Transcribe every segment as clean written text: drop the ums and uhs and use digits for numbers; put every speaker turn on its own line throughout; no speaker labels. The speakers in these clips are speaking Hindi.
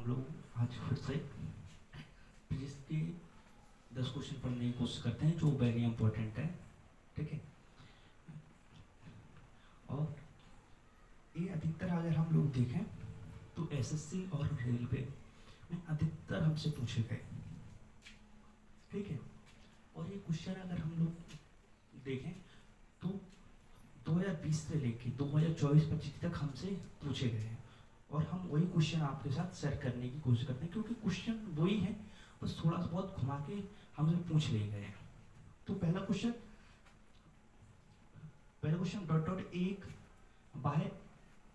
लोग आज फिर से फिजिक्स के 10 क्वेश्चन पढ़ने की कोशिश करते हैं जो वेरी इंपॉर्टेंट है, ठीक है। और ये अधिकतर अगर हम लोग देखें तो एसएससी और रेलवे में अधिकतर हमसे पूछे गए, ठीक है। और ये क्वेश्चन अगर हम लोग देखें तो 2020 से लेके 2024-25 तक हमसे पूछे गए हैं और हम वही क्वेश्चन आपके साथ शेयर करने की कोशिश करते हैं क्योंकि क्वेश्चन वही है, बस थोड़ा सा बहुत घुमा के हमसे पूछ लिए गए हैं। तो पहला क्वेश्चन डॉट डॉट एक बाह्य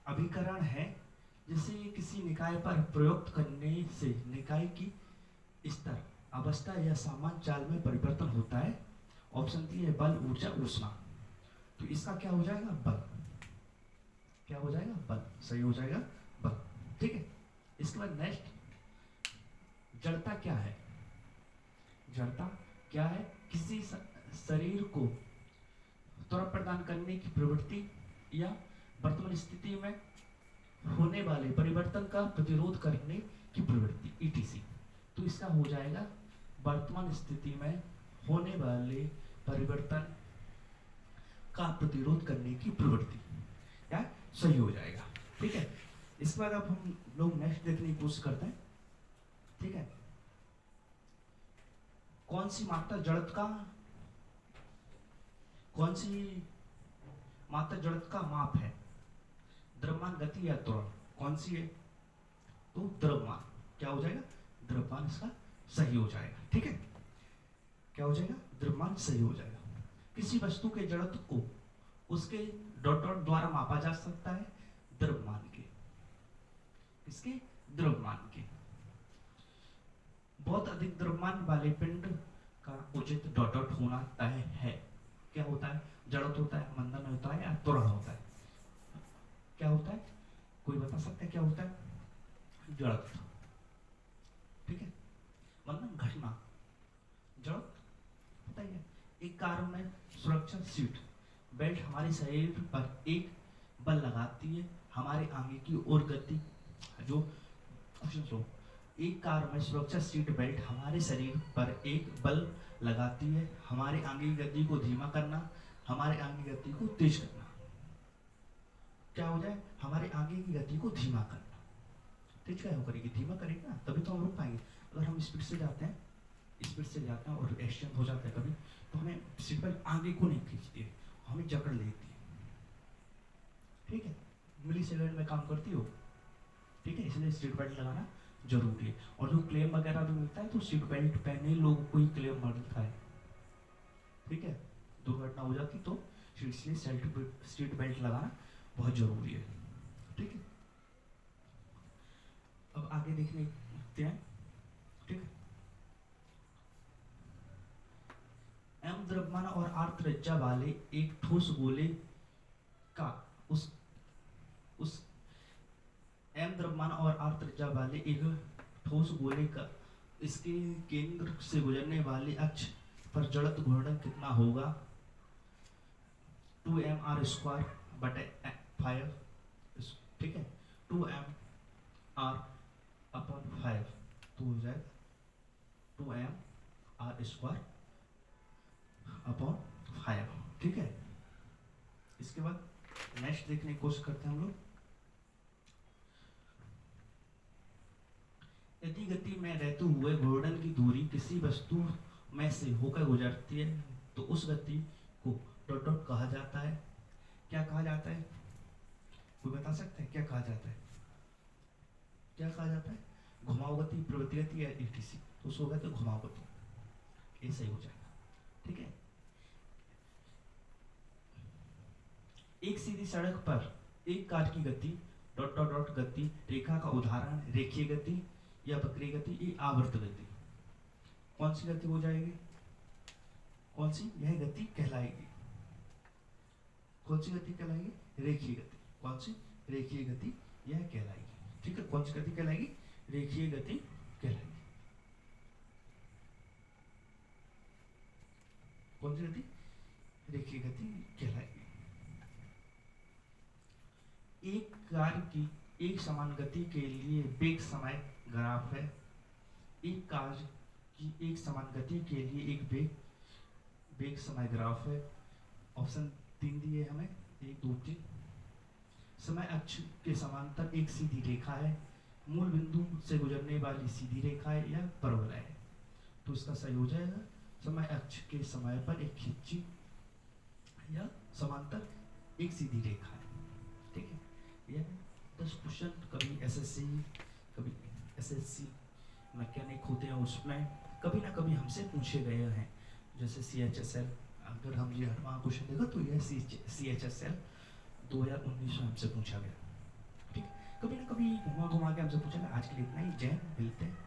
अभिकरण है जिसे किसी निकाय पर प्रयोग करने से निकाय की स्तर, अवस्था या सामान्य चाल में परिवर्तन होता है। ऑप्शन डी है बल, ऊर्जा, ऊष्मा। तो इसका क्या हो जाएगा? बल। क्या हो जाएगा? बल। सही हो जाएगा बल, ठीक है। इसके बाद नेक्स्ट, जड़ता क्या है? जड़ता क्या है? किसी शरीर को त्वरण प्रदान करने की प्रवृत्ति या वर्तमान स्थिति में होने वाले परिवर्तन का प्रतिरोध करने की प्रवृत्ति, ईटीसी। तो इसका हो जाएगा वर्तमान स्थिति में होने वाले परिवर्तन का प्रतिरोध करने की प्रवृत्ति, क्या सही हो जाएगा, ठीक है। इसके बाद अब हम लोग नेक्स्ट देखने की कोशिश करते हैं, ठीक है। कौन सी मात्रा जड़त्व का माप है? द्रव्यमान, गति या त्वरण? कौन सी है? तो द्रव्यमान। क्या हो जाएगा? द्रव्यमान इसका सही हो जाएगा, ठीक है। क्या हो जाएगा? द्रव्यमान सही हो जाएगा। किसी वस्तु के जड़त्व को उसके डॉट डॉट द्वारा मापा जा सकता है, द्रव्यमान के। इसके द्रव्यमान के। बहुत अधिक द्रव्यमान वाले पिंड का उचित डॉट डॉट होना तय है। क्या होता है? जड़त्व होता है, मंदन होता है या त्वरण होता है? क्या होता है? कोई बता सकता है क्या होता है? जड़त्व, ठीक है। मंदन घटना, जड़त्व होता है। एक कार में सुरक्षा सीट बेल्ट हमारे शरीर पर एक बल लगाती है, हमारे आगे की ओर गति जो क्वेश्चन लो। एक कार में सुरक्षा सीट बेल्ट हमारे शरीर पर एक बल लगाती है, हमारे आगे की गति को धीमा करना, हमारे आगे की गति को तेज करना। क्या हो जाए? हमारे आगे की गति को धीमा करना। तेज क्या हो करेगी? धीमा करेगी ना, तभी तो हम रुक पाएंगे। अगर हम स्पीड से जाते हैं और एक्सीडेंट हो जाता है कभी, तो हमें सीट बेल्ट आगे को नहीं खींचती है, हमें जकड़ लेती है, ठीक है। मिली सेकेंड में काम करती हो, ठीक है। इसलिए सीट बेल्ट लगाना जरूरी है। और जो क्लेम वगैरह भी मिलता है तो सीट बेल्ट पहने लोगों को ही क्लेम मिलता है, ठीक है। दुर्घटना हो जाती तो इसलिए सीट बेल्ट लगाना बहुत जरूरी है, ठीक है। अब आगे देखते हैं, ठीक है। एम द्रव्यमान और आर त्रिज्या वाले एक ठोस गोले का उस एम द्रव्यमान और आर त्रिज्या वाले एक ठोस गोले का इसके केंद्र से गुजरने वाले अक्ष पर जड़त्व घूर्णन कितना होगा? 2mr² बटे 5, ठीक है। 2mr अपॉन 5 तो हो जाएगा 2mr² अपॉन 5, ठीक है। इसके बाद नेक्स्ट देखने की कोशिश करते हैं हम लोग। यदि गति में रहते हुए घूर्णन की दूरी किसी वस्तु में से होकर गुजरती है तो उस गति को डॉट डॉट कहा जाता है। क्या कहा जाता है? कोई बता सकता है क्या कहा जाता है? क्या कहा जाता है? घुमाव गति, प्रवृत्ति गति या ईटीसी। तो उसको कहते हैं घुमाव गति। ये सही हो जाएगा, ठीक है। एक सीधी सड़क पर एक कार की गति डॉट डॉट डॉट गति रेखा का उदाहरण रेखीय गति या वक्रीय गति, ये आवर्त गति। कौन सी गति हो जाएगी? कौन सी? यह गति कहलाएगी। कौन सी गति कहलाएगी? रेखीय गति। कौन सी? रेखीय गति यह कहलाएगी, ठीक है। कौन सी गति कहलाएगी? रेखीय गति कहलाएगी। कौन सी गति? रेखीय गति कहलाएगी। एक कार की एक समान गति के लिए वेग समय ग्राफ है। एक कार्य की एक समान गति के लिए एक वेग समय ग्राफ है। ऑप्शन 3 दिए हमें, 1 2 3। समय अक्ष के समांतर एक सीधी रेखा है। मूल बिंदु से गुजरने वाली सीधी रेखा है या परवलय है। तो इसका संयोजन है समय अक्ष के समय पर एक खिंची या समांतर एक सीधी रेखा है। ठीक है, यह 10 क्वेश्चन कभी एसएससी कभी एसएससी मैकेनिक होते हैं, उसमें कभी ना कभी हमसे पूछे गए हैं। जैसे CHSL, अगर हम ये वहाँ क्वेश्चन देखो तो यह CHSL 2019 में हमसे पूछा गया। ठीक, कभी ना कभी घुमा घुमा के हमसे पूछा गया। आज के लिए इतना ही। जय, मिलते हैं।